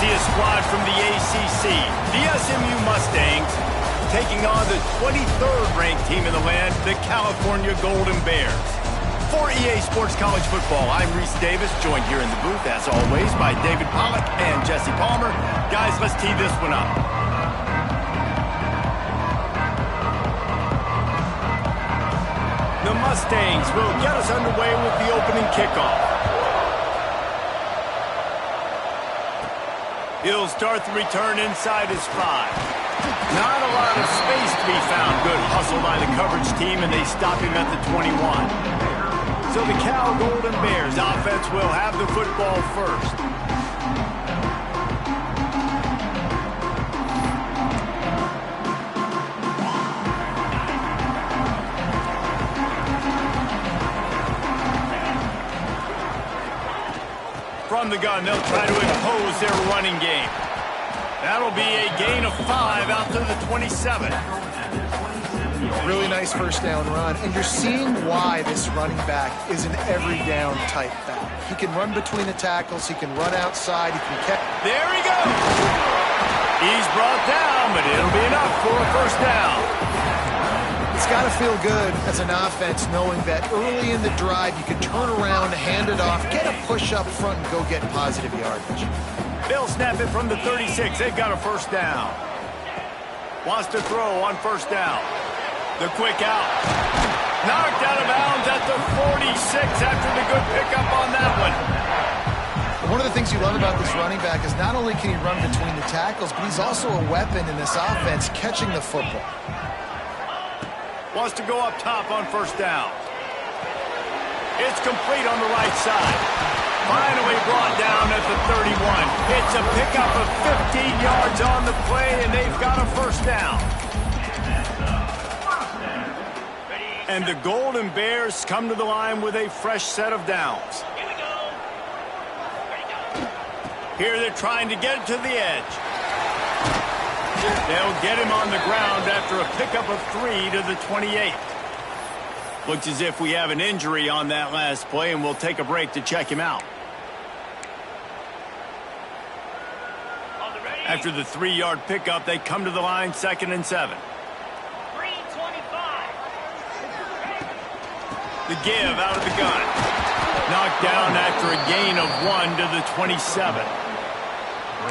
see a squad from the ACC, the SMU Mustangs, taking on the 23rd ranked team in the land, the California Golden Bears. For EA Sports College Football, I'm Reese Davis, joined here in the booth, as always, by David Pollack and Jesse Palmer. Guys, let's tee this one up. The Mustangs will get us underway with the opening kickoff. He'll start the return inside his 5. Not a lot of space to be found. Good hustle by the coverage team, and they stop him at the 21. So the Cal Golden Bears offense will have the football first. From the gun, they'll try to impose their running game. That'll be a gain of 5 out to the 27. Really nice first down run, and you're seeing why this running back is an every down type back. He can run between the tackles, he can run outside, he can catch. There he goes! He's brought down, but it'll be enough for a first down. It's got to feel good as an offense knowing that early in the drive you can turn around, hand it off, get a push up front, and go get positive yardage. They'll snap it from the 36. They've got a first down. Wants to throw on first down. The quick out. Knocked out of bounds at the 46 after the good pickup on that one. One of the things you love about this running back is not only can he run between the tackles, but he's also a weapon in this offense catching the football. Wants to go up top on first down. It's complete on the right side. Finally brought down at the 31. It's a pickup of 15 yards on the play, and they've got a first down. And the Golden Bears come to the line with a fresh set of downs. Here they're trying to get it to the edge. They'll get him on the ground after a pickup of 3 to the 28. Looks as if we have an injury on that last play, and we'll take a break to check him out. After the 3-yard pickup, they come to the line 2nd and 7. The give out of the gun. Knocked down after a gain of 1 to the 27.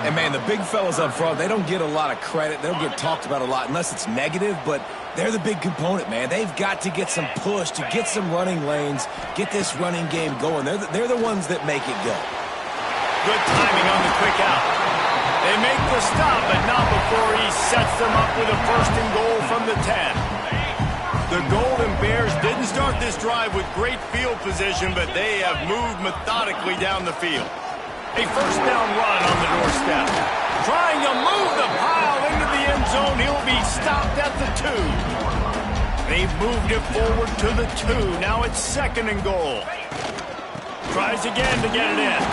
And, man, the big fellas up front, they don't get a lot of credit. They don't get talked about a lot unless it's negative, but they're the big component, man. They've got to get some push, to get some running lanes, get this running game going. They're the ones that make it go. Good timing on the quick out. They make the stop, but not before he sets them up with a 1st and goal from the 10. The Golden Bears didn't start this drive with great field position, but they have moved methodically down the field. A first down run on the doorstep. Trying to move the pile into the end zone. He'll be stopped at the 2. They've moved it forward to the 2. Now it's 2nd and goal. Tries again to get it in.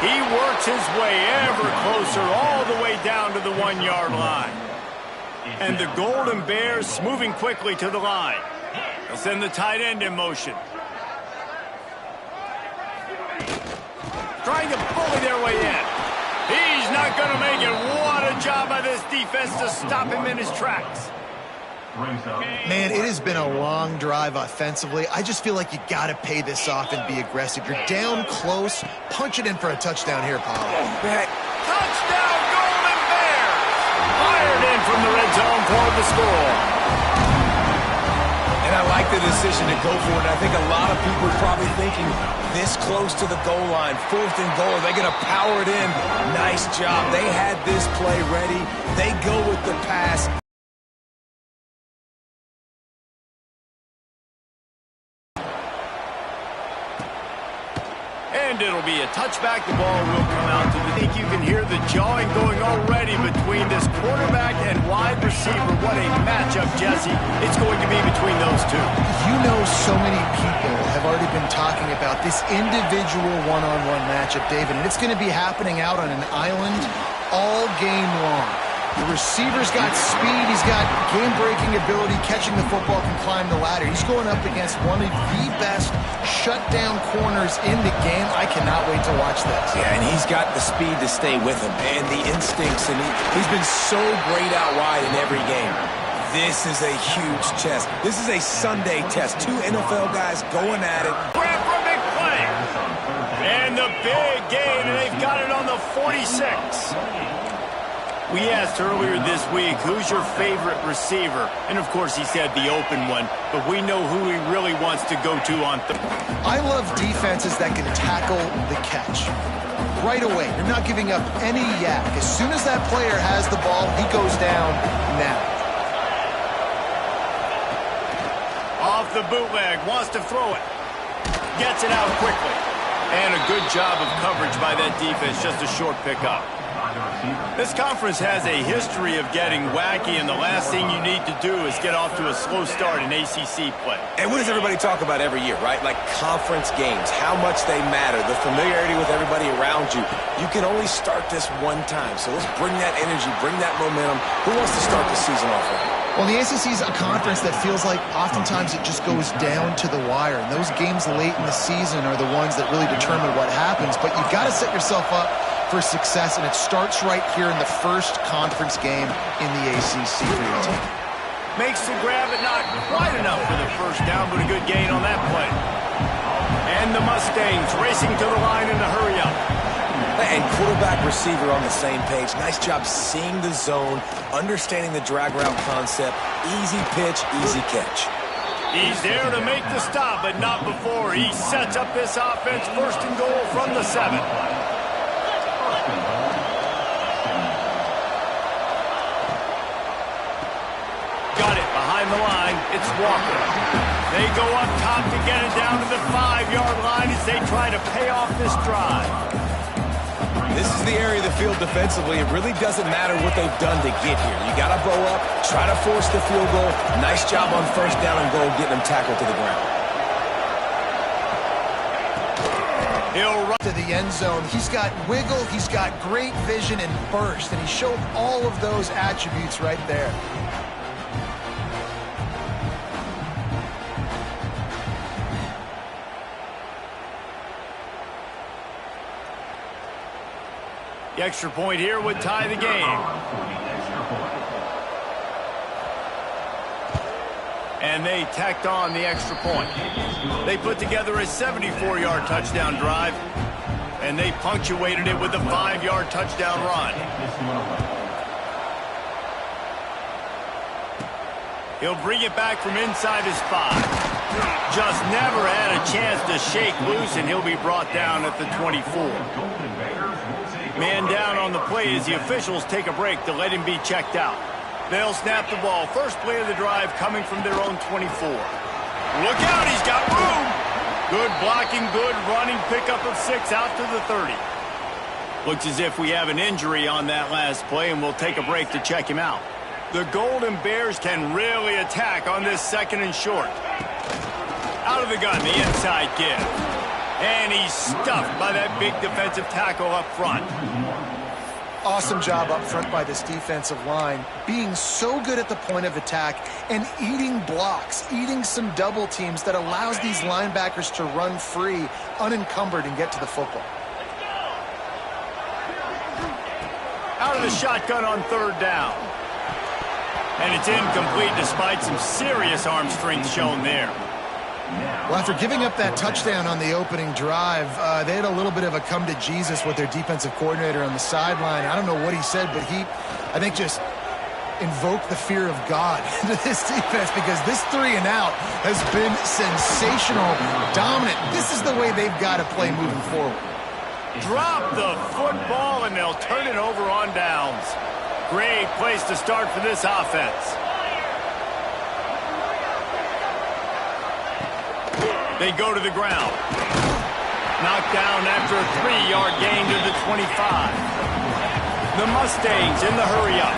He works his way ever closer all the way down to the 1-yard line. And the Golden Bears moving quickly to the line. They'll send the tight end in motion. Trying to bully their way in. He's not going to make it. What a job by this defense to stop him in his tracks. Man, it has been a long drive offensively. I just feel like you got to pay this off and be aggressive. You're down close. Punch it in for a touchdown here, Paul. Touchdown, Golden Bears! Fired in from the red zone for the score. And I like the decision to go for it. I think a lot of people are probably thinking this close to the goal line, 4th and goal. They're going to power it in. Nice job. They had this play ready. They go with the pass. And it'll be a touchback. The ball will come out to the... I think you can hear the jawing going already between this quarterback and wide receiver. What a matchup, Jesse. It's going to be between those two. You know, so many people have already been talking about this individual one-on-one matchup, David, and it's going to be happening out on an island all game long. The receiver's got speed. He's got game-breaking ability, catching the football, can climb the ladder. He's going up against one of the best shutdown corners in the game. I cannot wait to watch this. Yeah, and he's got the speed to stay with him and the instincts, and he's been so great out wide in every game. This is a huge test. This is a Sunday test. Two NFL guys going at it. Grab for a big play. And the big gain, and they've got it on the 46. We asked earlier this week, who's your favorite receiver? And, of course, he said the open one, but we know who he really wants to go to on third. I love defenses that can tackle the catch. Right away, you're not giving up any yak. As soon as that player has the ball, he goes down now. Off the bootleg, wants to throw it. Gets it out quickly. And a good job of coverage by that defense, just a short pickup. This conference has a history of getting wacky, and the last thing you need to do is get off to a slow start in ACC play. And what does everybody talk about every year, right? Like conference games, how much they matter, the familiarity with everybody around you. You can only start this one time, so let's bring that energy, bring that momentum. Who wants to start the season off right? Well, the ACC is a conference that feels like oftentimes it just goes down to the wire. And those games late in the season are the ones that really determine what happens. But you've got to set yourself up for success, and it starts right here in the first conference game in the ACC for your team. Makes the grab, but not quite enough for the first down, but a good gain on that play. And the Mustangs racing to the line in a hurry-up. And quarterback receiver on the same page. Nice job seeing the zone, understanding the drag route concept. Easy pitch, easy catch. He's there to make the stop, but not before he sets up this offense. First and goal from the 7. Got it behind the line. It's Walker. They go up top to get it down to the 5-yard line as they try to pay off this drive. This is the area of the field defensively. It really doesn't matter what they've done to get here. You got to bow up, try to force the field goal. Nice job on first down and goal, getting them tackled to the ground. He'll run To the end zone. He's got wiggle, he's got great vision and burst, and he showed all of those attributes right there. The extra point here would tie the game. And they tacked on the extra point. They put together a 74-yard touchdown drive, and they punctuated it with a 5-yard touchdown run. He'll bring it back from inside his 5. Just never had a chance to shake loose, and he'll be brought down at the 24. Man down on the play as the officials take a break to let him be checked out. They'll snap the ball. First play of the drive coming from their own 24. Look out, he's got room. Good blocking, good running, pickup of 6 out to the 30. Looks as if we have an injury on that last play, and we'll take a break to check him out. The Golden Bears can really attack on this second and short. Out of the gun, the inside give. And he's stuffed by that big defensive tackle up front. Awesome job up front by this defensive line, being so good at the point of attack and eating blocks, eating some double teams that allows these linebackers to run free, unencumbered, and get to the football. Out of the shotgun on third down. And it's incomplete despite some serious arm strength shown there. Well, after giving up that touchdown on the opening drive, they had a little bit of a come to Jesus with their defensive coordinator on the sideline. I don't know what he said, but he, I think, just invoked the fear of God into this defense, because this 3 and out has been sensational, dominant. This is the way they've got to play moving forward. Drop the football, and they'll turn it over on downs. Great place to start for this offense. They go to the ground. Knocked down after a 3-yard gain to the 25. The Mustangs in the hurry-up.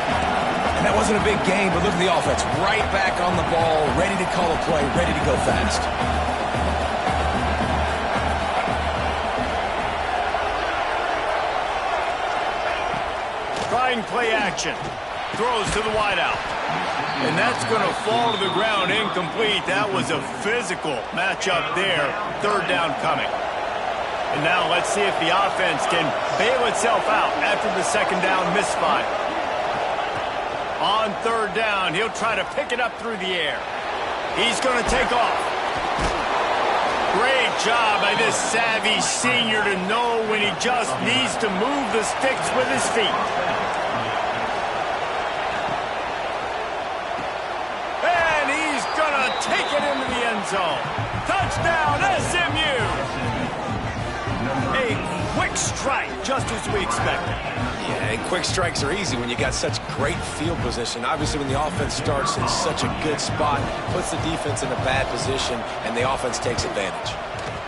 And that wasn't a big gain, but look at the offense. Right back on the ball, ready to call a play, ready to go fast. Trying play action. throws to the wideout. And that's going to fall to the ground incomplete. That was a physical matchup there. Third down coming. And now let's see if the offense can bail itself out after the second down misfire. On third down, he'll try to pick it up through the air. He's going to take off. Great job by this savvy senior to know when he just needs to move the sticks with his feet. And he's going to take it into the end zone. Touchdown, SMU! A quick strike, just as we expected. Yeah, and quick strikes are easy when you got such great field position. Obviously, when the offense starts in such a good spot, puts the defense in a bad position, and the offense takes advantage.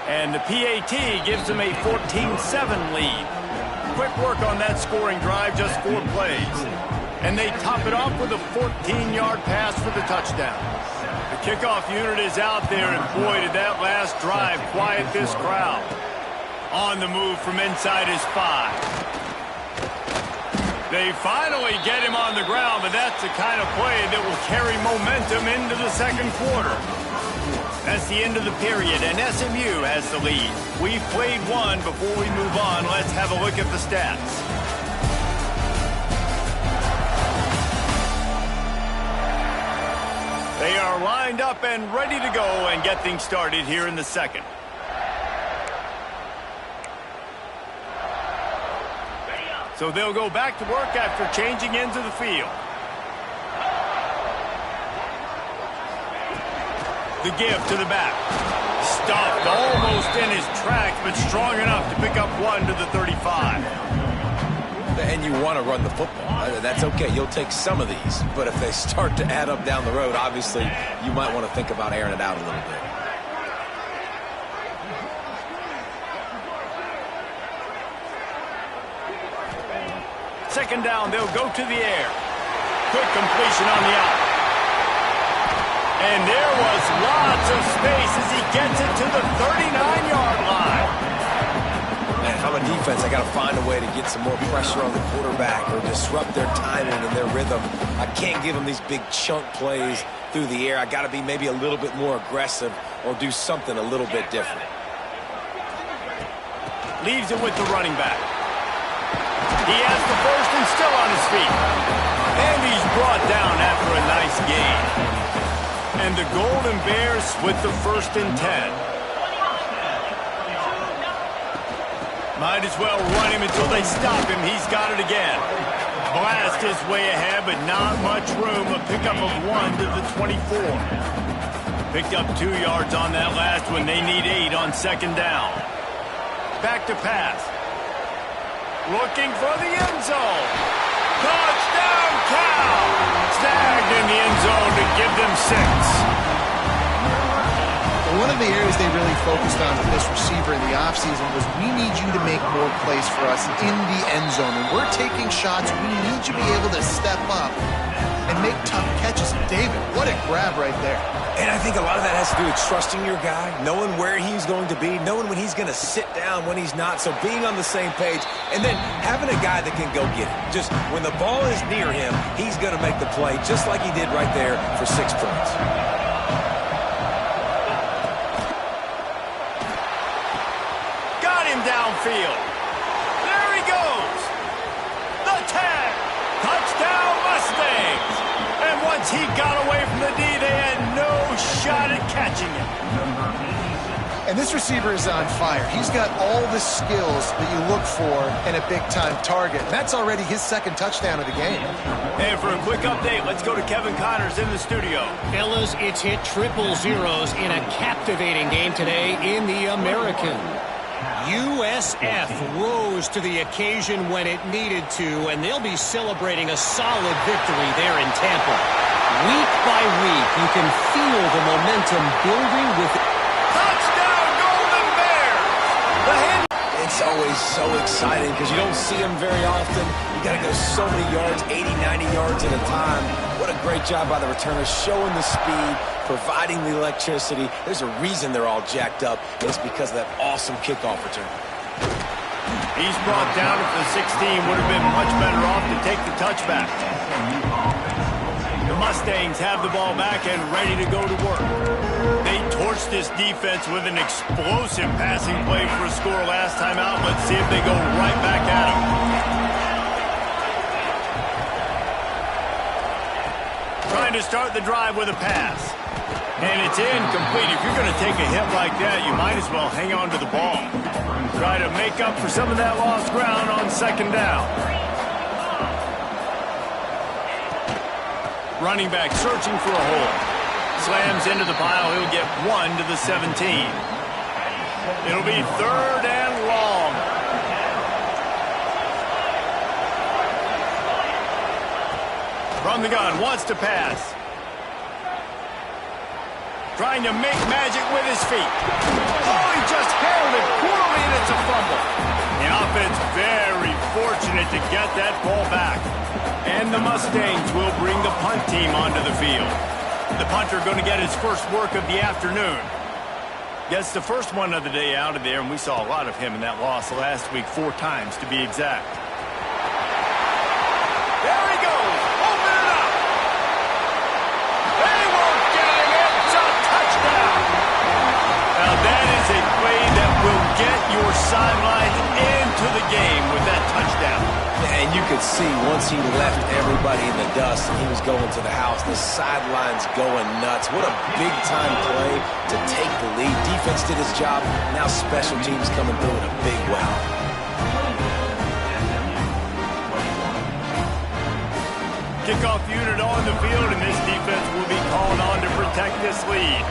And the PAT gives them a 14-7 lead. Quick work on that scoring drive, just 4 plays. And they top it off with a 14-yard pass for the touchdown. The kickoff unit is out there, and boy, did that last drive quiet this crowd. On the move from inside his 5. They finally get him on the ground, but that's the kind of play that will carry momentum into the second quarter. That's the end of the period, and SMU has the lead. We've played one. Before we move on, let's have a look at the stats. They are lined up and ready to go and get things started here in the second. So they'll go back to work after changing into the field. The give to the back. Stuffed almost in his tracks, but strong enough to pick up 1 to the 35. And you want to run the football. That's okay. You'll take some of these. But if they start to add up down the road, obviously, you might want to think about airing it out a little bit. Second down, they'll go to the air. Quick completion on the out. And there was lots of space as he gets it to the 39-yard line. Man, if I'm a defense, I got to find a way to get some more pressure on the quarterback or disrupt their timing and their rhythm. I can't give them these big chunk plays through the air. I got to be maybe a little bit more aggressive or do something a little bit different. Leaves it with the running back. He has the first and still on his feet. And he's brought down after a nice gain. And the Golden Bears with the 1st and 10. Might as well run him until they stop him. He's got it again. Blast his way ahead, but not much room. A pickup of 1 to the 24. Picked up 2 yards on that last one. They need 8 on second down. Back to pass. Looking for the end zone. Touchdown, Cal! Snagged in the end zone to give them 6. One of the areas they really focused on with this receiver in the offseason was we need you to make more plays for us in the end zone. When we're taking shots, we need you to be able to step up and make tough catches. David, what a grab right there. And I think a lot of that has to do with trusting your guy, knowing where he's going to be, knowing when he's going to sit down, when he's not. So being on the same page, and then having a guy that can go get it. Just when the ball is near him, he's going to make the play, just like he did right there for 6 points. Got him downfield. There he goes. The tag. Touchdown, Mustangs. And once he got away from the D, they had no shot at catching him. And this receiver is on fire. He's got all the skills that you look for in a big-time target. And that's already his 2nd touchdown of the game. And for a quick update, let's go to Kevin Connors in the studio. Fellas, it's hit triple zeros in a captivating game today in the American. USF rose to the occasion when it needed to, and they'll be celebrating a solid victory there in Tampa. Week by week, you can feel the momentum building with... Touchdown, Golden Bears! The hit. It's always so exciting because you don't see them very often. You got to go so many yards, 80, 90 yards at a time. What a great job by the returners, showing the speed, providing the electricity. There's a reason they're all jacked up, and it's because of that awesome kickoff return. He's brought down at the 16. Would have been much better off to take the touchback. The Mustangs have the ball back and ready to go to work. They torched this defense with an explosive passing play for a score last time out. Let's see if they go right back at them. Trying to start the drive with a pass. And it's incomplete. If you're going to take a hit like that, you might as well hang on to the ball. Try to make up for some of that lost ground on second down. Running back searching for a hole. Slams into the pile. He'll get 1 to the 17. It'll be 3rd and long. From the gun, wants to pass. Trying to make magic with his feet. Oh, he just held it poorly, and it's a fumble. The offense very fortunate to get that ball back. And the Mustangs will bring the punt team onto the field. The punter going to get his first work of the afternoon. Gets the first one of the day out of there, and we saw a lot of him in that loss last week, 4 times to be exact. There he goes. Open it up. They won't get him. It's a touchdown. Now that is a play that will get your sideline into the game with that touchdown. And you could see once he left everybody in the dust and he was going to the house, the sidelines going nuts. What a big-time play to take the lead. Defense did his job. Now special teams coming through in a big way. Kickoff unit on the field, and this defense will be called on to protect this lead.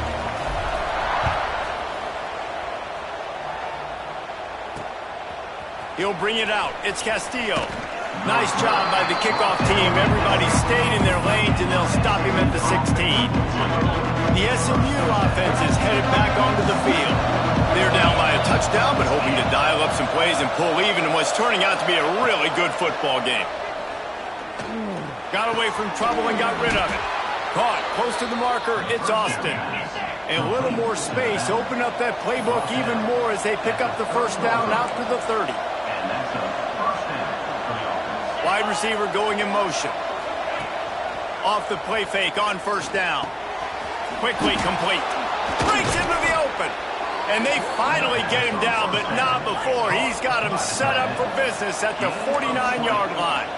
He'll bring it out. It's Castillo. Nice job by the kickoff team. Everybody stayed in their lanes, and they'll stop him at the 16. The SMU offense is headed back onto the field. They're down by a touchdown, but hoping to dial up some plays and pull even in what's turning out to be a really good football game. Got away from trouble and got rid of it. Caught close to the marker. It's Austin. A little more space. Open up that playbook even more as they pick up the first down out to the 30. Wide receiver going in motion. Off the play fake on first down. Quickly complete. Breaks into the open. And they finally get him down, but not before. He's got him set up for business at the 49-yard line.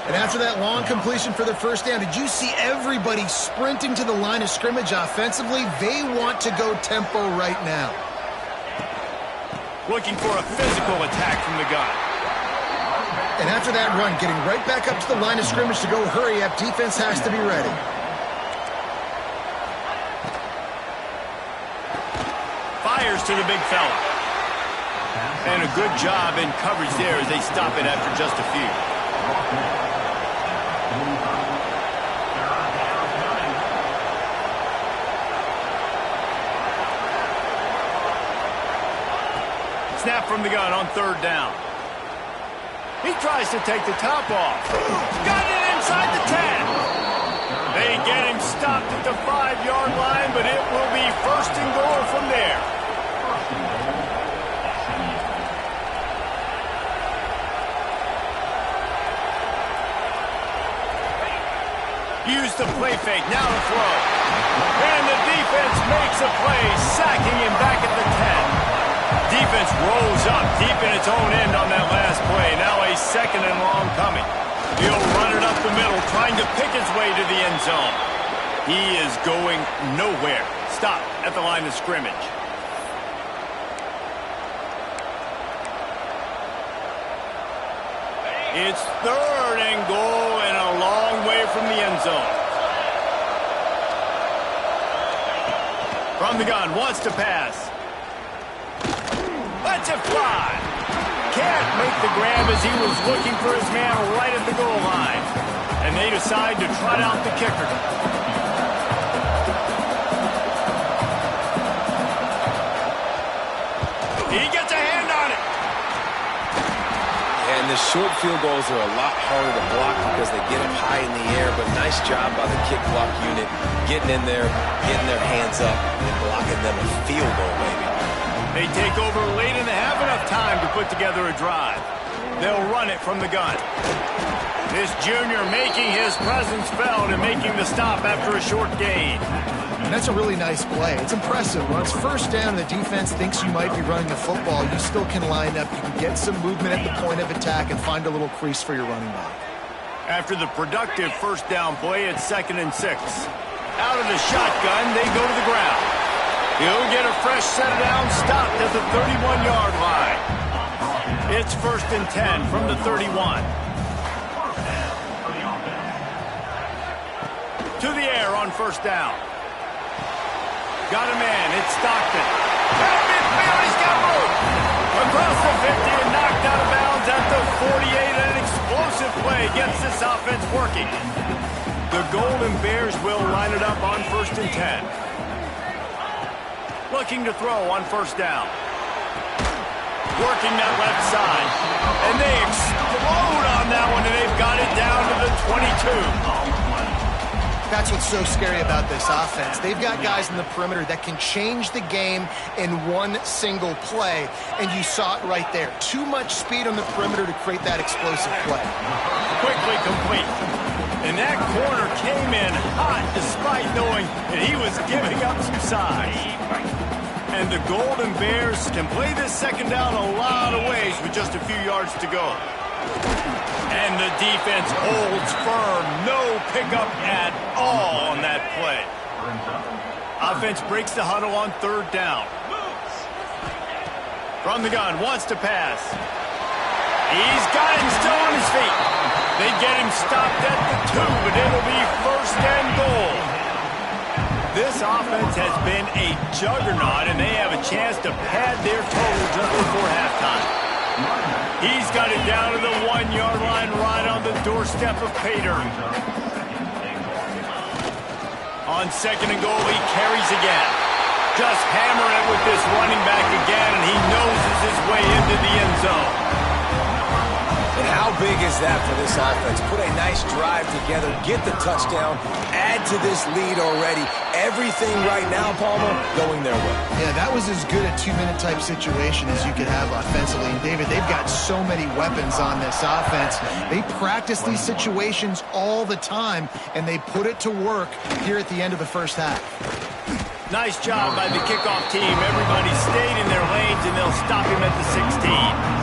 And after that long completion for the first down, did you see everybody sprinting to the line of scrimmage offensively? They want to go tempo right now. Looking for a physical attack from the gun. And after that run, getting right back up to the line of scrimmage to go hurry up, defense has to be ready. Fires to the big fella. And a good job in coverage there as they stop it after just a few. Snap from the gun on third down. He tries to take the top off. Got it inside the 10. They get him stopped at the 5-yard line, but it will be first and goal from there. Use the play fake, now to throw. And the defense makes a play, sacking him back at the 10. Defense rolls up deep in its own end on that last play. Now a second and long coming. He'll run it up the middle, trying to pick his way to the end zone. He is going nowhere. Stop at the line of scrimmage. It's third and goal and a long way from the end zone. From the gun, wants to pass. Lets it fly. Can't make the grab as he was looking for his man right at the goal line. And they decide to trot out the kicker. He gets a hand on it. And the short field goals are a lot harder to block because they get up high in the air, but nice job by the kick block unit getting in there, getting their hands up, and blocking them a field goal, baby. They take over late in the half, enough time to put together a drive. They'll run run it from the gun. This junior making his presence felt and making the stop after a short gain. And that's a really nice play. It's impressive. When it's first down and the defense thinks you might be running the football, you still can line up. You can get some movement at the point of attack and find a little crease for your running back. After the productive first down play, it's 2nd and 6. Out of the shotgun, they go to the ground. He'll get a fresh set down, stopped at the 31-yard line. It's 1st and 10 from the 31. To the air on first down. Got a man, it's Stockton. Out midfield, he's got room. Across the 50 and knocked out of bounds at the 48. An explosive play gets this offense working. The Golden Bears will line it up on 1st and 10. Looking to throw on first down. Working that left side. And they explode on that one, and they've got it down to the 22. That's what's so scary about this offense. They've got guys in the perimeter that can change the game in one single play, and you saw it right there. Too much speed on the perimeter to create that explosive play. Quickly complete. And that corner came in hot despite knowing that he was giving up some size. And the Golden Bears can play this second down a lot of ways with just a few yards to go. And the defense holds firm. No pickup at all on that play. Offense breaks the huddle on 3rd down. From the gun, wants to pass. He's got him still on his feet. They get him stopped at the 2, but it'll be 1st and goal. This offense has been a juggernaut, and they have a chance to pad their total just before halftime. He's got it down to the 1-yard line right on the doorstep of Pater. On 2nd and goal, he carries again. Just hammer it with this running back again, and he noses his way into the end zone. And how big is that for this offense? Put a nice drive together, get the touchdown, add to this lead already. Everything right now, Palmer, going their way. Yeah, that was as good a 2-minute type situation as you could have offensively. And David, they've got so many weapons on this offense. They practice these situations all the time, and they put it to work here at the end of the first half. Nice job by the kickoff team. Everybody stayed in their lanes, and they'll stop him at the 16.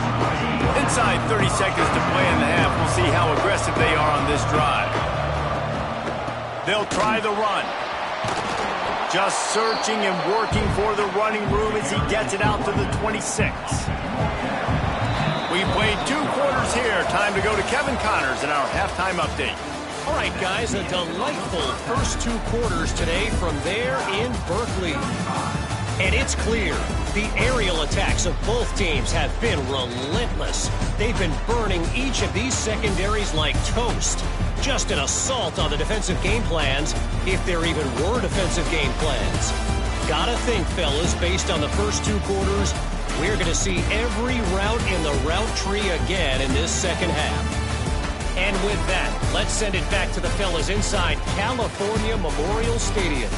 Inside 30 seconds to play in the half. We'll see how aggressive they are on this drive. They'll try the run. Just searching and working for the running room as he gets it out to the 26. We played 2 quarters here. Time to go to Kevin Connors in our halftime update. All right, guys, a delightful first 2 quarters today from there in Berkeley. And it's clear the aerial attacks of both teams have been relentless. They've been burning each of these secondaries like toast. Just an assault on the defensive game plans, if there even were defensive game plans. Gotta think, fellas, based on the first 2 quarters, we're going to see every route in the route tree again in this second half. And with that, let's send it back to the fellas inside California Memorial Stadium.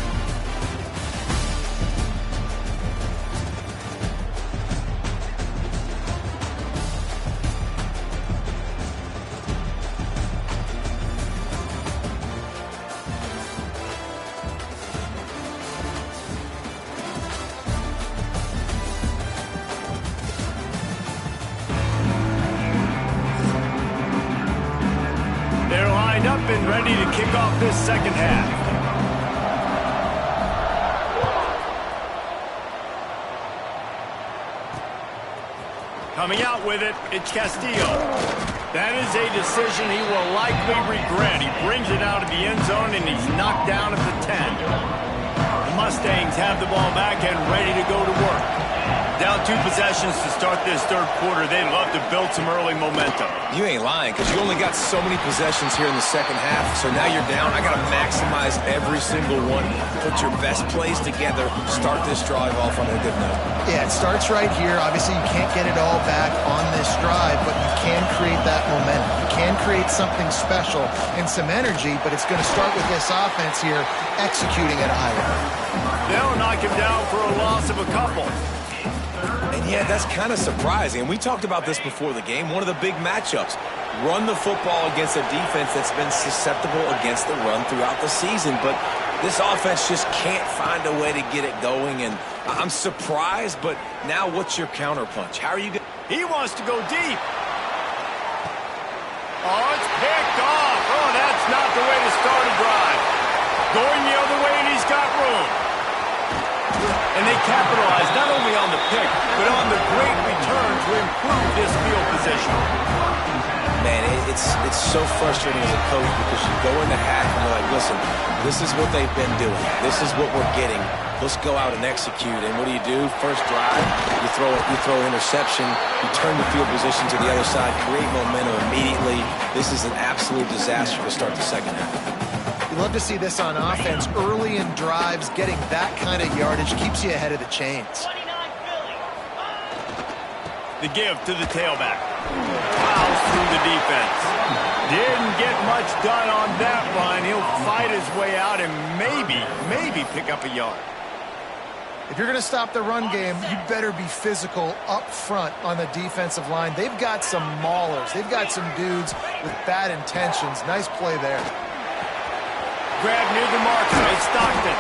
Up and ready to kick off this second half. Coming out with it, it's Castillo. That is a decision he will likely regret. He brings it out of the end zone, and he's knocked down at the 10. The Mustangs have the ball back and ready to go to work. Down 2 possessions to start this 3rd quarter. They'd love to build some early momentum. You ain't lying, because you only got so many possessions here in the second half. So now you're down. I got to maximize every single one. Put your best plays together. Start this drive off on a good note. Yeah, it starts right here. Obviously, you can't get it all back on this drive, but you can create that momentum. You can create something special and some energy, but it's going to start with this offense here executing at a high level. They'll knock him down for a loss of a couple. And And yeah, that's kind of surprising. And we talked about this before the game. One of the big matchups. Run the football against a defense that's been susceptible against the run throughout the season. But this offense just can't find a way to get it going. And I'm surprised, but now what's your counterpunch? How are you going? He wants to go deep. Oh, it's picked off. Oh, that's not the way to start a drive. Going the other way, and he's got room. And they capitalize not only on the pick, but on the great return to improve this field position. Man, it's so frustrating as a coach because you go into half and you're like, listen, this is what they've been doing. This is what we're getting. Let's go out and execute. And what do? First drive, you throw an interception, you turn the field position to the other side, create momentum immediately. This is an absolute disaster to start the second half. You love to see this on offense. Early in drives, getting that kind of yardage keeps you ahead of the chains. The give to the tailback. Plows through the defense. Didn't get much done on that run. He'll fight his way out and maybe pick up a yard. If you're going to stop the run game, you better be physical up front on the defensive line. They've got some maulers. They've got some dudes with bad intentions. Nice play there. Grab near the marker. It's Stockton.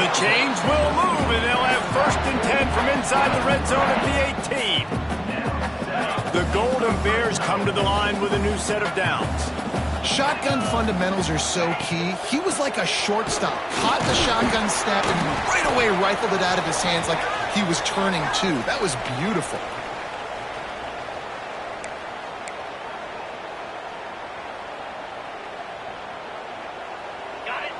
The chains will move, and they'll have 1st and 10 from inside the red zone at the 18. The Golden Bears come to the line with a new set of downs. Shotgun fundamentals are so key. He was like a shortstop. Caught the shotgun snap and right away rifled it out of his hands like he was turning two. That was beautiful.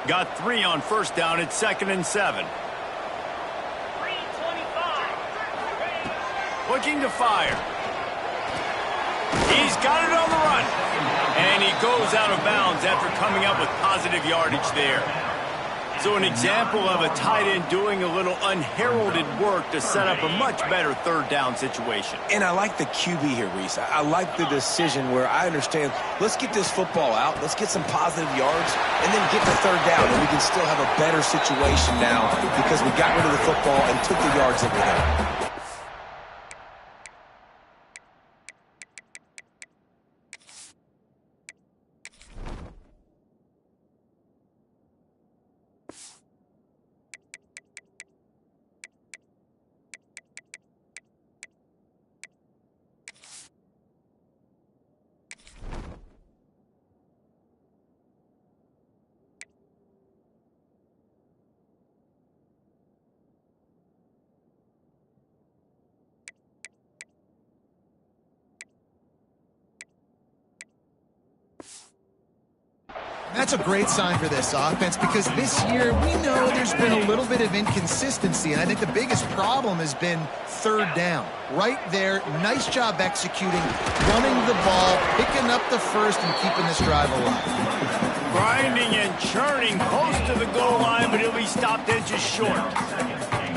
Got 3 on 1st down. It's 2nd and 7. 3:25. Looking to fire. He's got it on the run. And he goes out of bounds after coming up with positive yardage there. So an example of a tight end doing a little unheralded work to set up a much better 3rd down situation. And I like the QB here, Reese. I like the decision where I understand, let's get this football out, let's get some positive yards, and then get the 3rd down, and we can still have a better situation now because we got rid of the football and took the yards that were there. That's a great sign for this offense because this year we know there's been a little bit of inconsistency, and I think the biggest problem has been 3rd down. Right there, nice job executing, running the ball, picking up the 1st, and keeping this drive alive. Grinding and churning close to the goal line, but he'll be stopped inches short.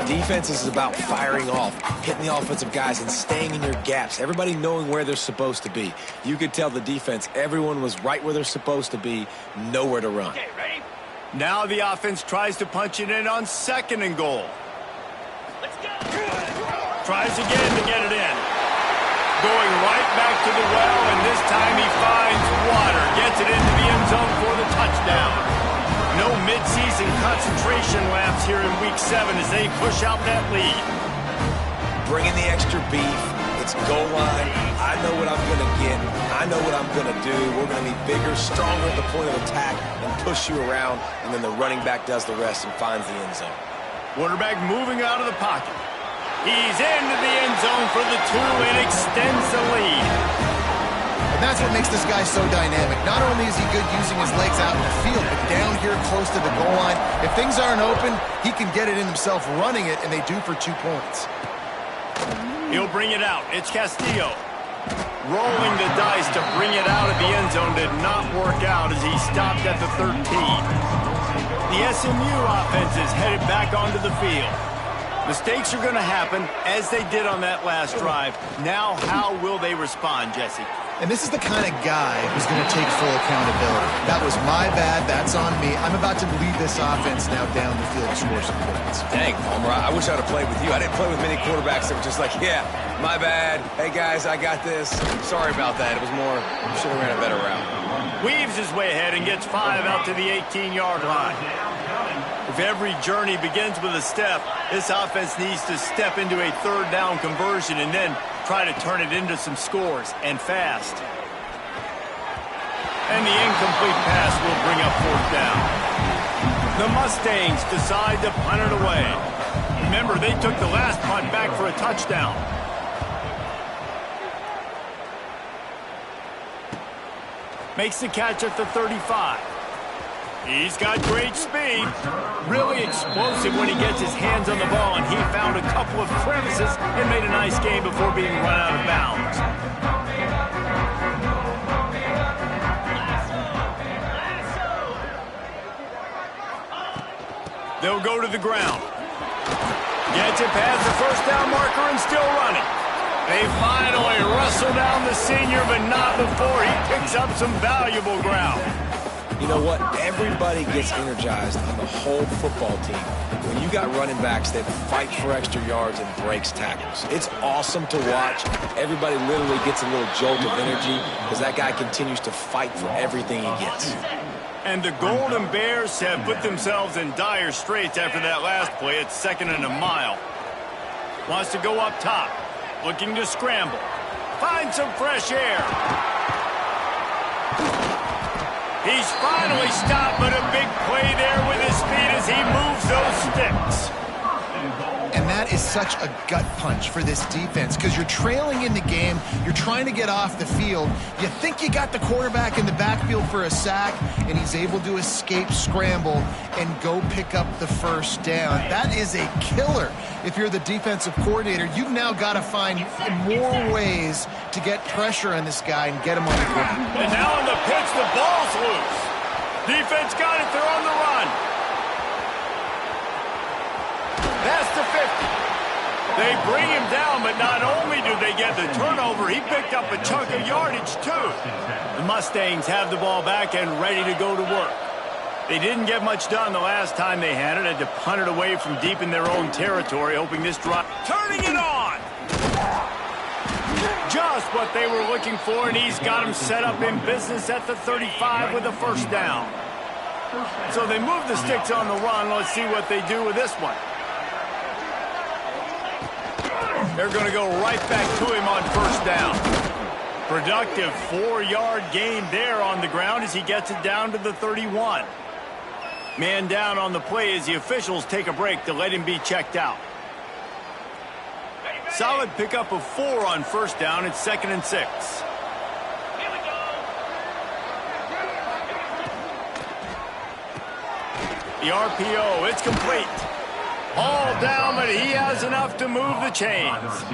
Defense is about firing off, hitting the offensive guys and staying in your gaps. Everybody knowing where they're supposed to be. You could tell the defense, everyone was right where they're supposed to be, nowhere to run. Okay, ready? Now the offense tries to punch it in on 2nd and goal. Let's go. Tries again to get it in. Going right back to the well, and this time he finds water. Gets it into the end zone for the touchdown. No midseason concentration laps here in Week 7 as they push out that lead. Bringing the extra beef. It's goal line. I know what I'm going to get. I know what I'm going to do. We're going to be bigger, stronger at the point of attack and push you around, and then the running back does the rest and finds the end zone. Quarterback moving out of the pocket. He's into the end zone for the 2 and extends the lead. And that's what makes this guy so dynamic. Not only is he good using his legs out in the field, but down here close to the goal line, if things aren't open, he can get it in himself running it, and they do for 2 points. He'll bring it out. It's Castillo. Rolling the dice to bring it out of the end zone did not work out as he stopped at the 13. The SMU offense is headed back onto the field. Mistakes are going to happen, as they did on that last drive. Now, how will they respond, Jesse? And this is the kind of guy who's going to take full accountability. That was my bad. That's on me. I'm about to lead this offense now down the field to score some points. Dang, Palmer, I wish I'd have played with you. I didn't play with many quarterbacks that were just like, yeah, my bad. Hey, guys, I got this. Sorry about that. It was more, should have ran a better route. Weaves his way ahead and gets 5 out to the 18-yard line. If every journey begins with a step, this offense needs to step into a third down conversion and then try to turn it into some scores, and fast. And the incomplete pass will bring up 4th down. The Mustangs decide to punt it away. Remember, they took the last punt back for a touchdown. Makes the catch at the 35. He's got great speed. Really explosive when he gets his hands on the ball, and he found a couple of crevices and made a nice game before being run out of bounds. They'll go to the ground. Gets it past the first down marker and still running. They finally wrestle down the senior, but not before he picks up some valuable ground. You know what? Everybody gets energized on the whole football team when you got running backs that fight for extra yards and breaks tackles. It's awesome to watch. Everybody literally gets a little jolt of energy because that guy continues to fight for everything he gets. And the Golden Bears have put themselves in dire straits after that last play. It's 2nd and a mile. Wants to go up top. Looking to scramble. Find some fresh air. He's finally stopped, but a big play there with his feet as he moves those sticks. And that is such a gut punch for this defense because you're trailing in the game. You're trying to get off the field. You think you got the quarterback in the backfield for a sack, and he's able to escape scramble and go pick up the first down. That is a killer. If you're the defensive coordinator, you've now got to find more ways to get pressure on this guy and get him on the ground. And now on the pitch, the ball's loose. Defense got it. They're on the run. That's the 50. They bring him down, but not only do they get the turnover, he picked up a chunk of yardage, too. The Mustangs have the ball back and ready to go to work. They didn't get much done the last time they had it. Had to punt it away from deep in their own territory, hoping this drive. Turning it on! Just what they were looking for, and he's got them set up in business at the 35 with a first down. So they move the sticks on the run. Let's see what they do with this one. They're going to go right back to him on first down. Productive 4-yard gain there on the ground as he gets it down to the 31. Man down on the play as the officials take a break to let him be checked out. Solid pickup of 4 on first down. It's 2nd and 6. The RPO, it's complete. All down, but he has enough to move the chains.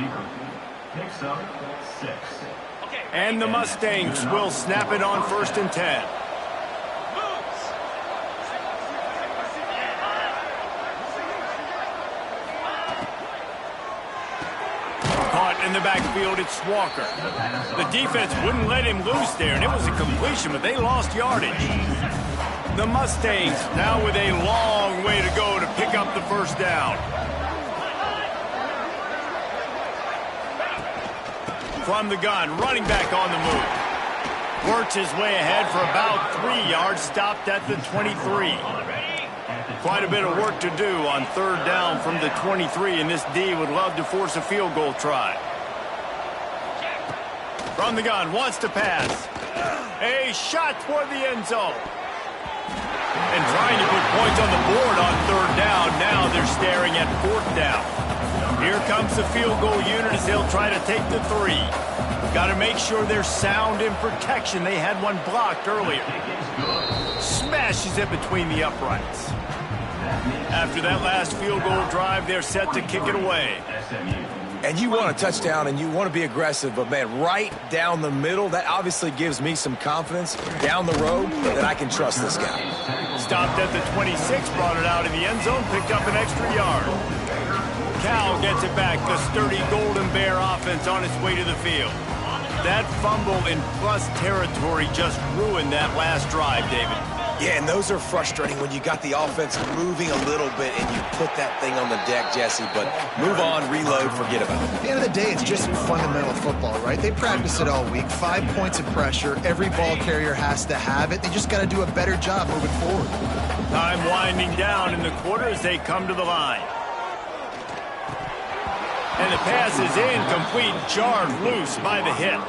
And the Mustangs will snap it on 1st and 10. Caught in the backfield, it's Walker. The defense wouldn't let him loose there, and it was a completion, but they lost yardage. The Mustangs now with a long way to go to pick up the first down. From the gun, running back on the move. Works his way ahead for about 3 yards, stopped at the 23. Quite a bit of work to do on 3rd down from the 23, and this D would love to force a field goal try. From the gun, wants to pass. A shot toward the end zone. And trying to put points on the board on 3rd down. Now they're staring at 4th down. Here comes the field goal unit as they'll try to take the 3. Got to make sure they're sound in protection. They had one blocked earlier. Smashes it between the uprights. After that last field goal drive, they're set to kick it away. And you want a touchdown and you want to be aggressive, but man, right down the middle, that obviously gives me some confidence down the road that I can trust this guy. Stopped at the 26, brought it out in the end zone, picked up an extra yard. Cal gets it back, the sturdy Golden Bear offense on its way to the field. That fumble in plus territory just ruined that last drive, David. Yeah, and those are frustrating when you got the offense moving a little bit and you put that thing on the deck, Jesse. But move on, reload, forget about it. At the end of the day, it's just fundamental football, right? They practice it all week. 5 points of pressure. Every ball carrier has to have it. They just got to do a better job moving forward. Time winding down in the quarter as they come to the line. And the pass is incomplete, jarred loose by the hit.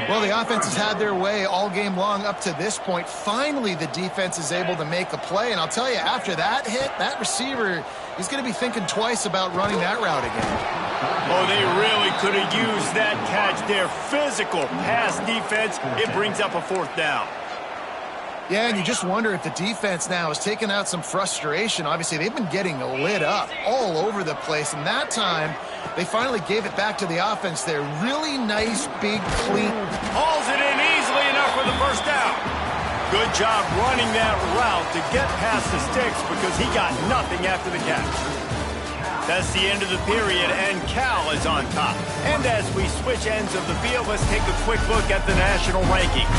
Well, the offense has had their way all game long up to this point. Finally, the defense is able to make a play. And I'll tell you, after that hit, that receiver, he's going to be thinking twice about running that route again. Oh, they really could have used that catch there. Physical pass defense. It brings up a 4th down. Yeah, and you just wonder if the defense now is taking out some frustration. Obviously, they've been getting lit up all over the place. And that time, they finally gave it back to the offense there. Really nice, big, clean. Hauls it in easily enough for the 1st down. Good job running that route to get past the sticks because he got nothing after the catch. That's the end of the period, and Cal is on top. And as we switch ends of the field, let's take a quick look at the national rankings.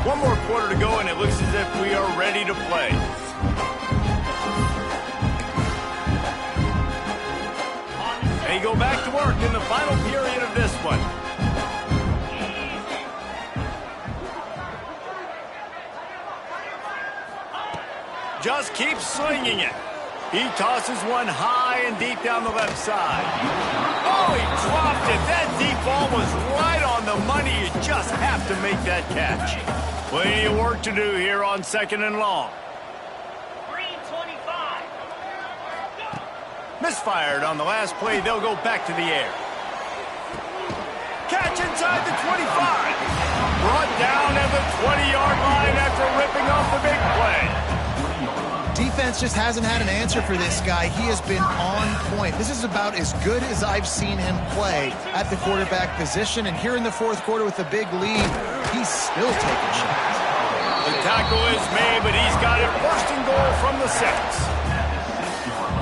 One more quarter to go, and it looks as if we are ready to play. They go back to work in the final period of this one. Just keeps slinging it. He tosses one high and deep down the left side. Oh, he dropped it. That deep ball was right on the money. You just have to make that catch. Plenty of work to do here on 2nd and long. 3:25. Misfired on the last play. They'll go back to the air. Catch inside the 25. Brought down at the 20-yard line after ripping off the big play. Defense just hasn't had an answer for this guy. He has been on point. This is about as good as I've seen him play at the quarterback position. And here in the 4th quarter with a big lead, he's still taking shots. The tackle is made, but he's got it 1st and goal from the 6.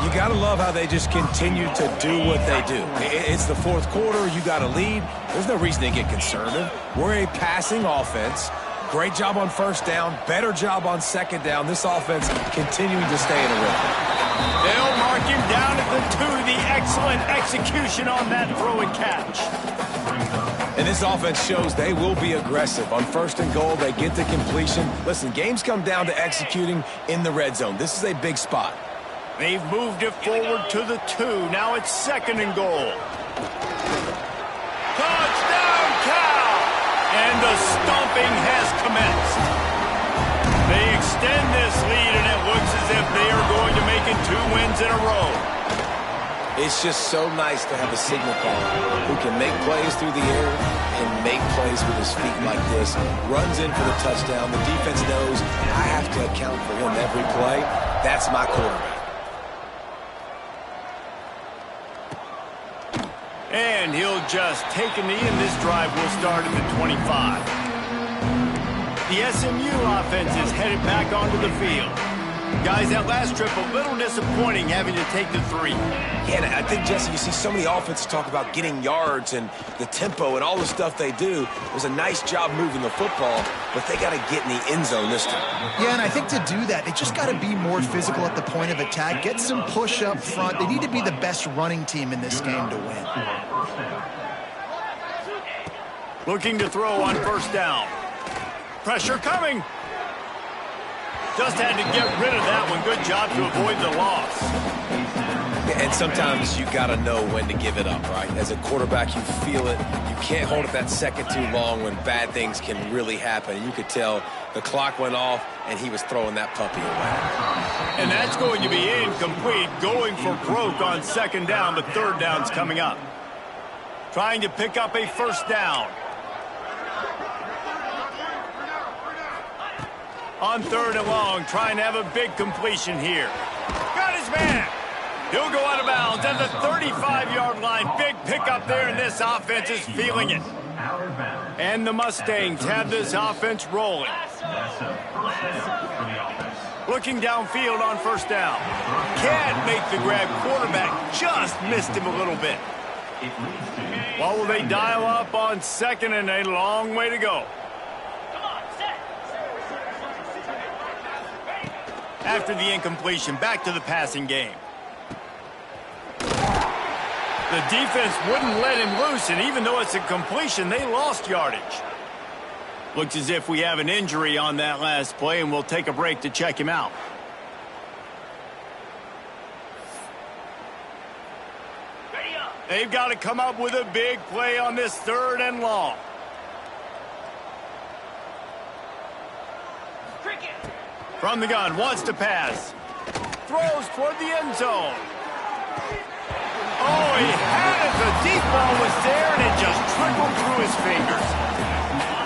You got to love how they just continue to do what they do. It's the 4th quarter. You got a lead. There's no reason to get conservative. We're a passing offense. Great job on 1st down. Better job on 2nd down. This offense continuing to stay in a rhythm. They'll mark him down at the 2. The excellent execution on that throw and catch. And this offense shows they will be aggressive. On 1st and goal, they get the completion. Listen, games come down to executing in the red zone. This is a big spot. They've moved it forward to the 2. Now it's 2nd and goal. Touchdown, Cal! And the stomping has commenced. They extend this lead, and it looks as if they are going to make it 2 wins in a row. It's just so nice to have a signal caller who can make plays through the air and make plays with his feet like this. Runs in for the touchdown. The defense knows I have to account for him every play. That's my quarterback. And he'll just take a knee, and this drive will start at the 25. The SMU offense is headed back onto the field. Guys, that last trip, a little disappointing having to take the 3. Yeah, and I think, Jesse, you see so many offenses talk about getting yards and the tempo and all the stuff they do. It was a nice job moving the football, but they got to get in the end zone this time. Yeah, and I think to do that, they just got to be more physical at the point of attack, get some push up front. They need to be the best running team in this game to win. Looking to throw on 1st down. Pressure coming. Just had to get rid of that one. Good job to avoid the loss. And sometimes you got to know when to give it up, right? As a quarterback, you feel it. You can't hold it that second too long when bad things can really happen. You could tell the clock went off, and he was throwing that puppy away. And that's going to be incomplete. Going for broke on 2nd down, but 3rd down's coming up. Trying to pick up a 1st down. On 3rd and long, trying to have a big completion here. Got his man. He'll go out of bounds at the 35-yard line. Big pickup there, and this offense is feeling it. And the Mustangs have this offense rolling. Looking downfield on first down. Can't make the grab. Quarterback just missed him a little bit. What will they dial up on second and a long way to go? After the incompletion, back to the passing game. The defense wouldn't let him loose, and even though it's a completion, they lost yardage. Looks as if we have an injury on that last play, and we'll take a break to check him out. They've got to come up with a big play on this 3rd and long. From the gun, wants to pass. Throws toward the end zone. Oh, he had it. The deep ball was there, and it just trickled through his fingers.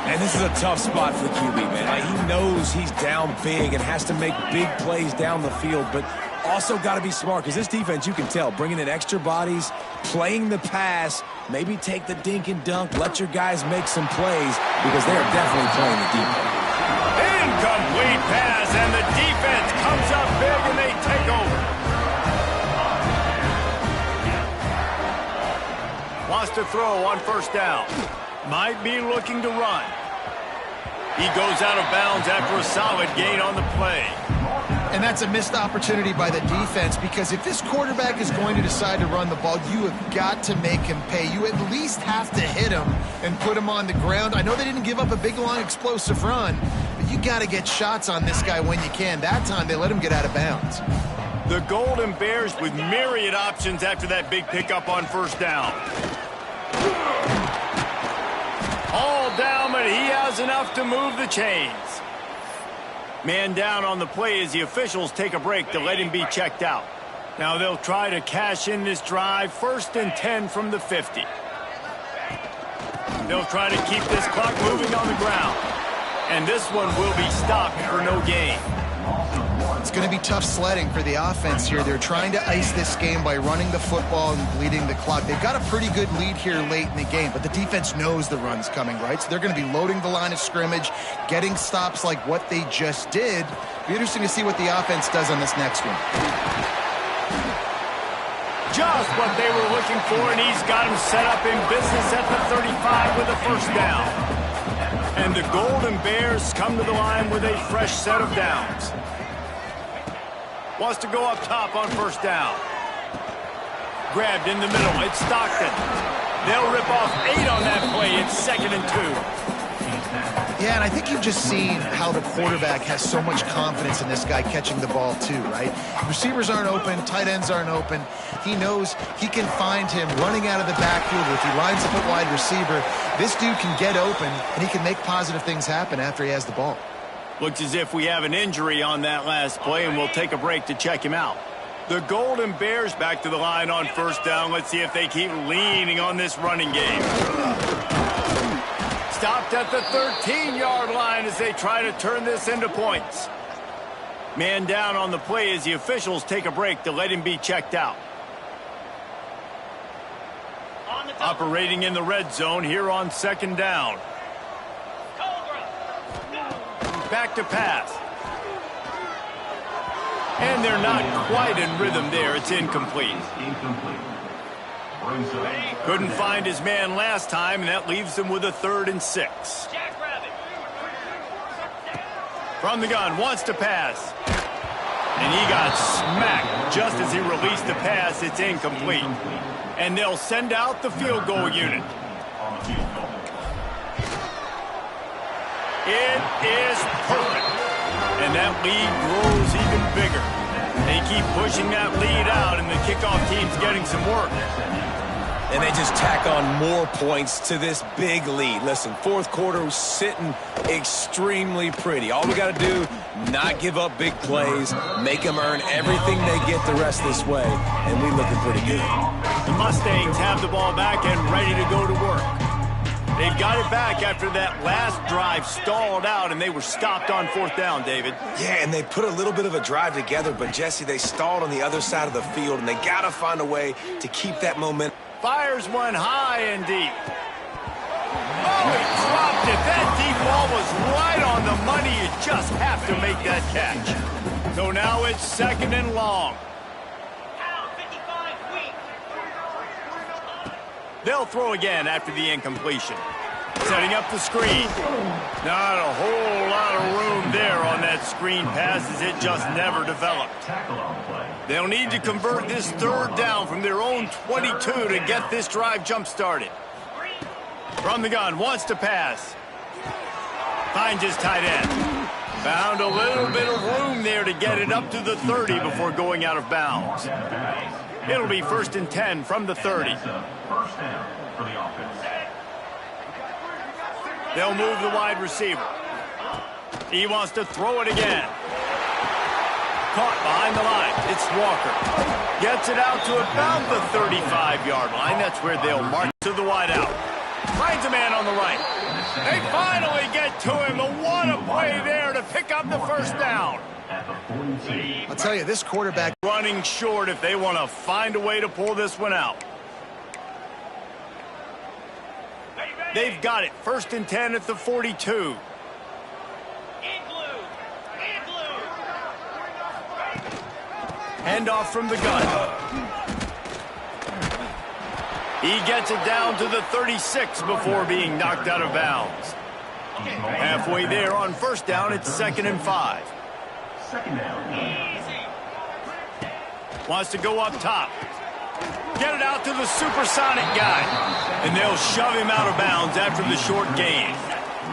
And this is a tough spot for the QB, man. He knows he's down big and has to make big plays down the field, but also got to be smart because this defense, you can tell, bringing in extra bodies, playing the pass, maybe take the dink and dunk, let your guys make some plays because they are definitely playing the deep ball. Incomplete pass, and the defense comes up big, and they take over. Wants to throw on first down. Might be looking to run. He goes out of bounds after a solid gain on the play. And that's a missed opportunity by the defense because if this quarterback is going to decide to run the ball, you have got to make him pay. You at least have to hit him and put him on the ground. I know they didn't give up a big, long, explosive run, but you got to get shots on this guy when you can. That time, they let him get out of bounds. The Golden Bears with myriad options after that big pickup on first down. All down, but he has enough to move the chains. Man down on the play as the officials take a break to let him be checked out. Now they'll try to cash in this drive. 1st and 10 from the 50. They'll try to keep this clock moving on the ground. And this one will be stopped for no gain. It's going to be tough sledding for the offense here. They're trying to ice this game by running the football and bleeding the clock. They've got a pretty good lead here late in the game, but the defense knows the run's coming, right? So they're going to be loading the line of scrimmage, getting stops like what they just did. Be interesting to see what the offense does on this next one. Just what they were looking for, and he's got him set up in business at the 35 with a first down. And the Golden Bears come to the line with a fresh set of downs. Wants to go up top on first down. Grabbed in the middle. It's Stockton. They'll rip off 8 on that play. It's 2nd and 2. Yeah, and I think you've just seen how the quarterback has so much confidence in this guy catching the ball too, right? Receivers aren't open. Tight ends aren't open. He knows he can find him running out of the backfield. If he lines up at wide receiver, this dude can get open, and he can make positive things happen after he has the ball. Looks as if we have an injury on that last play, and we'll take a break to check him out. The Golden Bears back to the line on first down. Let's see if they keep leaning on this running game. Stopped at the 13-yard line as they try to turn this into points. Man down on the play as the officials take a break to let him be checked out. Operating in the red zone here on 2nd down. Back to pass. And they're not quite in rhythm there. It's incomplete. Couldn't find his man last time, and that leaves them with a 3rd and 6. From the gun, wants to pass. And he got smacked just as he released the pass. It's incomplete. And they'll send out the field goal unit. It is perfect. And that lead grows even bigger. They keep pushing that lead out, and the kickoff team's getting some work. And they just tack on more points to this big lead. Listen, 4th quarter was sitting extremely pretty. All we got to do, not give up big plays, make them earn everything they get the rest this way, and we looking pretty good. The Mustangs have the ball back and ready to go to work. They've got it back after that last drive stalled out, and they were stopped on 4th down, David. Yeah, and they put a little bit of a drive together, but, Jesse, they stalled on the other side of the field, and they got to find a way to keep that momentum. Fires one high and deep. Oh, he dropped it. That deep ball was right on the money. You just have to make that catch. So now it's 2nd and long. They'll throw again after the incompletion. Setting up the screen. Not a whole lot of room there on that screen pass as it just never developed. They'll need to convert this 3rd down from their own 22 to get this drive jump-started. From the gun, wants to pass. Finds his tight end. Found a little bit of room there to get it up to the 30 before going out of bounds. It'll be 1st and 10 from the 30. They'll move the wide receiver. He wants to throw it again. Caught behind the line. It's Walker. Gets it out to about the 35-yard line. That's where they'll march to the wideout. Finds a man on the right. They finally get to him. But what a play there to pick up the 1st down. I'll tell you, this quarterback Running short if they want to find a way to pull this one out. They've got it. 1st and 10 at the 42. Handoff from the gun. He gets it down to the 36 before being knocked out of bounds. Halfway there on 1st down, it's 2nd and 5. Wants to go up top. Get it out to the supersonic guy. And they'll shove him out of bounds after the short gain.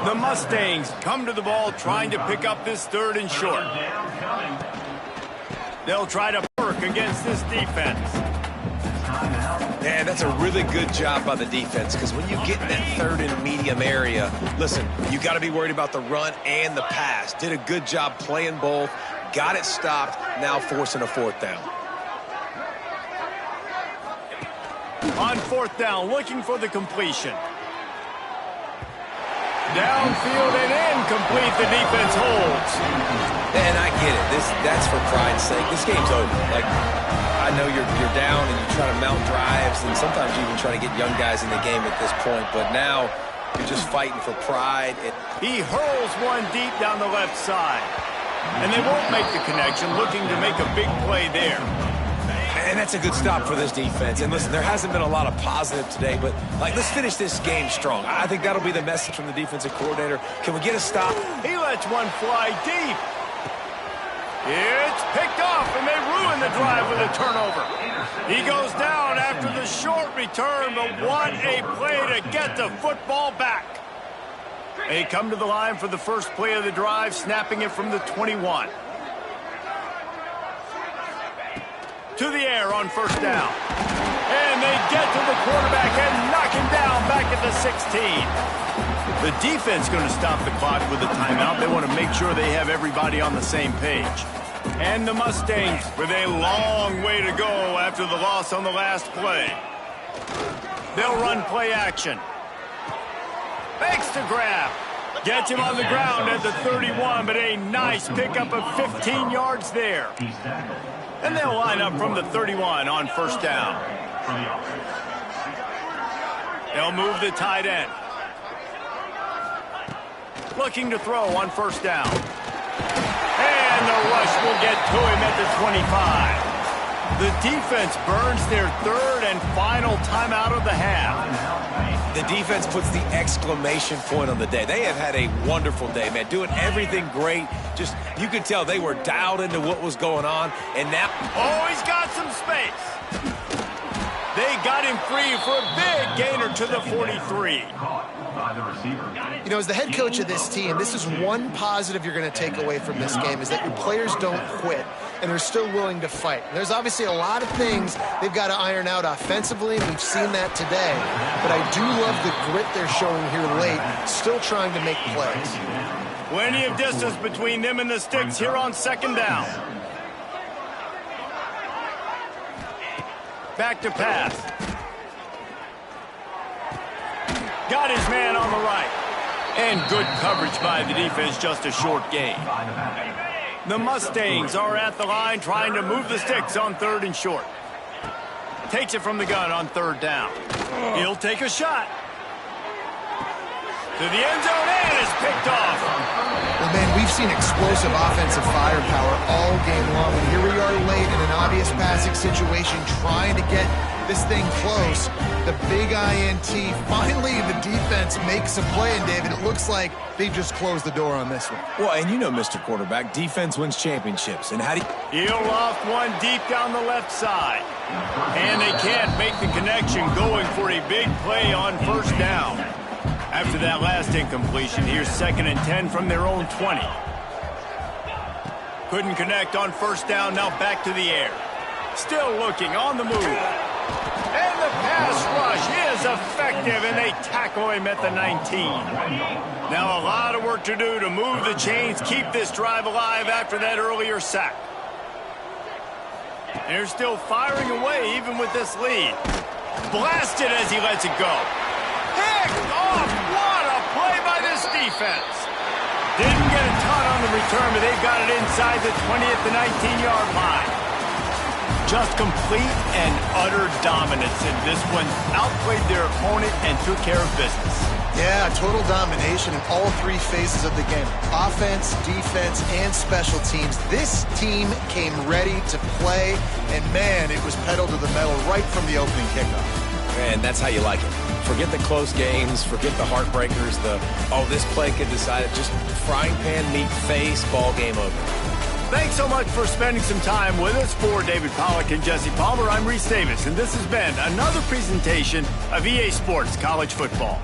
The Mustangs come to the ball trying to pick up this 3rd and short. They'll try to work against this defense. Man, that's a really good job by the defense, because when you get in that 3rd and medium area, listen, you got to be worried about the run and the pass. Did a good job playing both. Got it stopped. Now forcing a 4th down. On 4th down, looking for the completion. Downfield and incomplete. The defense holds. And I get it. That's for pride's sake. This game's over. Like, I know you're down and you try to mount drives, and sometimes you even try to get young guys in the game at this point. But now you're just fighting for pride. He hurls one deep down the left side. And they won't make the connection, looking to make a big play there. And that's a good stop for this defense. And listen, there hasn't been a lot of positive today, but let's finish this game strong. I think that'll be the message from the defensive coordinator. Can we get a stop? He lets one fly deep. It's picked off, and they ruin the drive with a turnover. He goes down after the short return, but what a play to get the football back. They come to the line for the first play of the drive, snapping it from the 21. To the air on 1st down. And they get to the quarterback and knock him down back at the 16. The defense going to stop the clock with a timeout. They want to make sure they have everybody on the same page. And the Mustangs with a long way to go after the loss on the last play. They'll run play action. Fakes to grab. Gets him on the ground at the 31, but a nice pickup of 15 yards there. And they'll line up from the 31 on 1st down. They'll move the tight end. Looking to throw on 1st down. And the rush will get to him at the 25. The defense burns their 3rd and final timeout of the half. The defense puts the exclamation point on the day. They have had a wonderful day, man. Doing everything great. Just, you could tell they were dialed into what was going on. And now... Oh, he's got some space. They got him free for a big gainer to the 43. You know, as the head coach of this team, this is one positive you're going to take away from this game, is that your players don't quit, and they're still willing to fight. There's obviously a lot of things they've got to iron out offensively, and we've seen that today. But I do love the grit they're showing here late, still trying to make plays. Plenty of distance between them and the sticks here on 2nd down. Back to pass. Got his man on the right. And good coverage by the defense, just a short gain. The Mustangs are at the line trying to move the sticks on 3rd and short. Takes it from the gun on 3rd down. He'll take a shot. To the end zone and is picked off. Well, man, we've seen explosive offensive firepower all game long. And here we are late in an obvious passing situation trying to get this thing close. The big INT. Finally, the defense makes a play. And, David, it looks like they just closed the door on this one. Well, and you know, Mr. Quarterback, defense wins championships. And how do you... He'll loft one deep down the left side. And they can't make the connection going for a big play on first down. After that last incompletion, here's 2nd and 10 from their own 20. Couldn't connect on first down, now back to the air. Still looking on the move. And the pass rush is effective, and they tackle him at the 19. Now a lot of work to do to move the chains, keep this drive alive after that earlier sack. They're still firing away even with this lead. Blasted as he lets it go. Picked off. What a play by this defense. Didn't get a ton on the return, but they've got it inside the 20 at the 19-yard line. Just complete and utter dominance in this one. Outplayed their opponent and took care of business. Yeah, total domination in all three phases of the game. Offense, defense, and special teams. This team came ready to play, and man, it was pedal to the metal right from the opening kickoff. And that's how you like it. Forget the close games, forget the heartbreakers, this play could decide it. Just frying pan meet face, ball game over. Thanks so much for spending some time with us. For David Pollack and Jesse Palmer, I'm Reese Davis, and this has been another presentation of EA Sports College Football.